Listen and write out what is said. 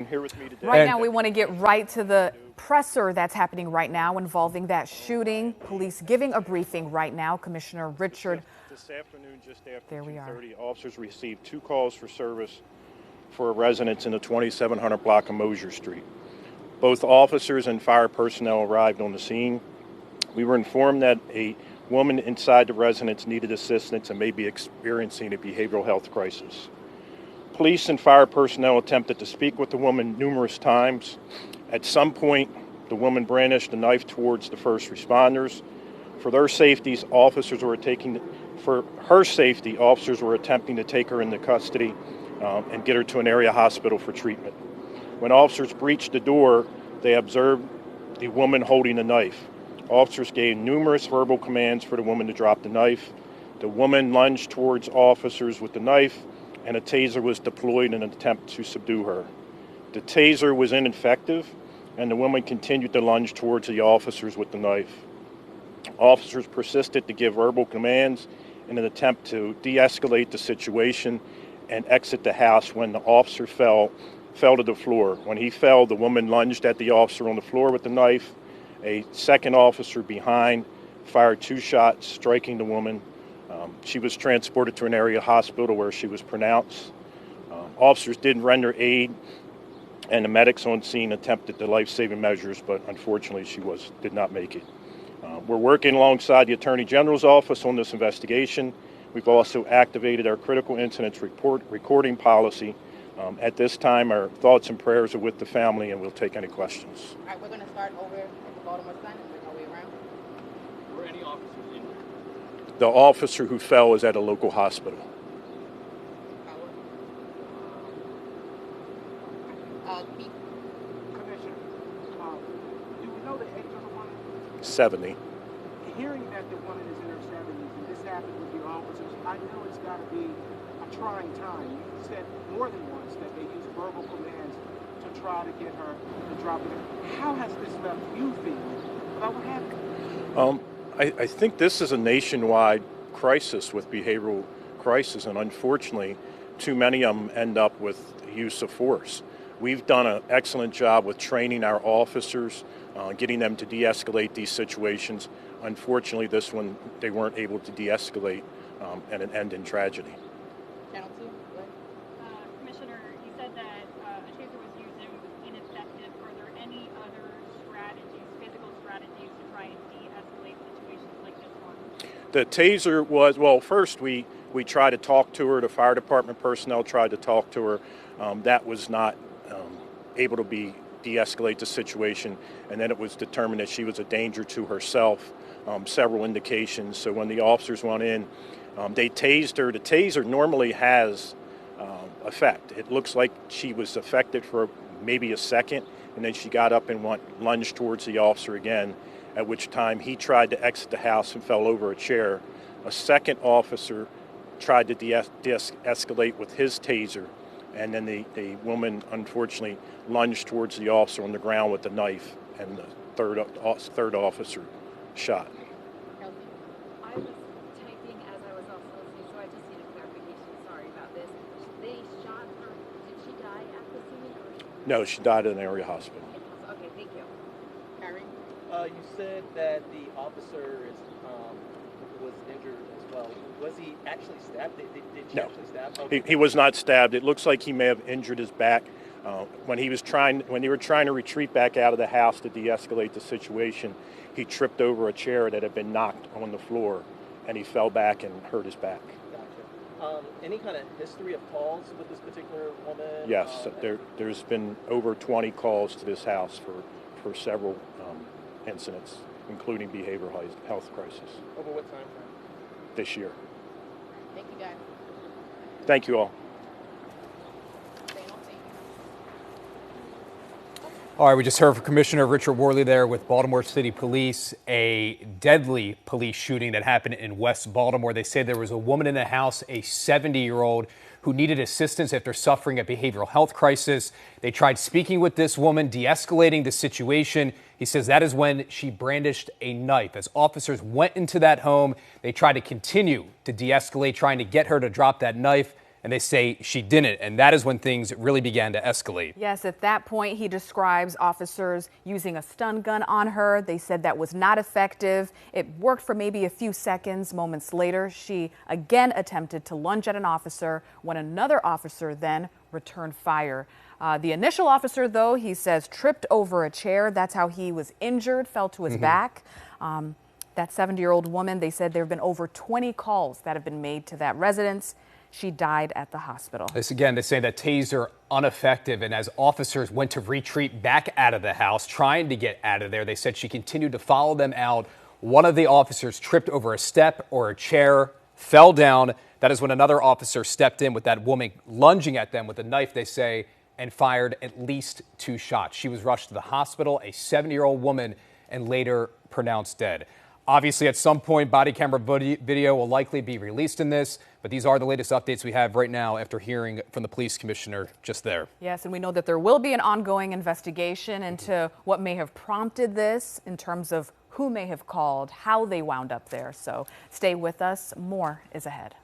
Here with me today. Right now, we want to get right to the presser that's happening right now involving that shooting. Police giving a briefing right now. Commissioner Richard. This afternoon, just after there we are. 2:30, officers received 2 calls for service for a residence in the 2700 block of Mosier Street. Both officers and fire personnel arrived on the scene. We were informed that a woman inside the residence needed assistance and may be experiencing a behavioral health crisis. Police and fire personnel attempted to speak with the woman numerous times. At some point, the woman brandished a knife towards the first responders. For her safety, officers were attempting to take her into custody and get her to an area hospital for treatment. When officers breached the door, they observed the woman holding a knife. Officers gave numerous verbal commands for the woman to drop the knife. The woman lunged towards officers with the knife, and a taser was deployed in an attempt to subdue her. The taser was ineffective, and the woman continued to lunge towards the officers with the knife. Officers persisted to give verbal commands in an attempt to de-escalate the situation and exit the house when the officer fell to the floor. When he fell, the woman lunged at the officer on the floor with the knife. A second officer behind fired 2 shots, striking the woman. She was transported to an area hospital where she was pronounced. Officers did render aid, and the medics on scene attempted the life-saving measures, but unfortunately she did not make it. We're working alongside the Attorney General's office on this investigation. We've also activated our critical incidents recording policy. At this time, our thoughts and prayers are with the family, and we'll take any questions. All right, we're going to start over at the Baltimore side and work our way around. Were any officers injured? The officer who fell is at a local hospital. Commissioner, do we know the age of the woman? 70. Hearing that the woman is in her 70s and this happened with your officers, I know it's got to be a trying time. You said more than once that they used verbal commands to try to get her to drop it. How has this left you feeling about what happened? I think this is a nationwide crisis with behavioral crisis, and unfortunately, too many of them end up with use of force. We've done an excellent job with training our officers, getting them to de-escalate these situations. Unfortunately, this one, they weren't able to de-escalate and it ended in tragedy. Channel 2, go ahead. Commissioner, you said that a taser was used and it was ineffective. Are there any other strategies, physical strategies, to try and de-escalate situations like this one? The taser was, well, first we tried to talk to her. The fire department personnel tried to talk to her. That was not able to de-escalate the situation, and then it was determined that she was a danger to herself, several indications. So when the officers went in, they tased her. The taser normally has effect. It looks like she was affected for maybe a second, and then she got up and lunged towards the officer again, at which time he tried to exit the house and fell over a chair. A second officer tried to de-escalate with his taser, and then the woman unfortunately lunged towards the officer on the ground with the knife, and the third officer shot. I was typing as I was also listening, so I just need a clarification. Sorry about this. They shot her. Did she die at the scene? Or? No, she died at an area hospital. Okay, thank you. Harry? You said that the officer was injured as well. Was he actually stabbed? Did she No. actually stab? Okay. He was not stabbed. It looks like he may have injured his back. When they were trying to retreat back out of the house to de-escalate the situation, he tripped over a chair that had been knocked on the floor, and he fell back and hurt his back. Gotcha. Any kind of history of calls with this particular woman? Yes, there's been over 20 calls to this house for several incidents, including behavioral health crisis Over what time frame? this year. Thank you, guys. Thank you all. All right, we just heard from Commissioner Richard Worley there with Baltimore City Police, a deadly police shooting that happened in West Baltimore. They say there was a woman in the house, a 70-year-old, who needed assistance after suffering a behavioral health crisis. They tried speaking with this woman, de-escalating the situation. He says that is when she brandished a knife. As officers went into that home, they tried to continue to de-escalate, trying to get her to drop that knife. and they say she didn't. And that is when things really began to escalate. Yes, at that point, he describes officers using a stun gun on her. They said that was not effective. It worked for maybe a few seconds. Moments later, she again attempted to lunge at an officer when another officer then returned fire. The initial officer, though, he says, tripped over a chair. That's how he was injured, fell to his back. That 70-year-old woman, they said there have been over 20 calls that have been made to that residence. She died at the hospital. This again, they say that taser ineffective, and as officers went to retreat back out of the house, trying to get out of there, they said she continued to follow them out. One of the officers tripped over a step or a chair, fell down. That is when another officer stepped in with that woman lunging at them with a knife, they say, and fired at least 2 shots. She was rushed to the hospital, a 70-year-old woman, and later pronounced dead. Obviously, at some point, body camera video will likely be released in this, but these are the latest updates we have right now after hearing from the police commissioner just there. Yes, and we know that there will be an ongoing investigation into what may have prompted this in terms of who may have called, how they wound up there. So stay with us. More is ahead.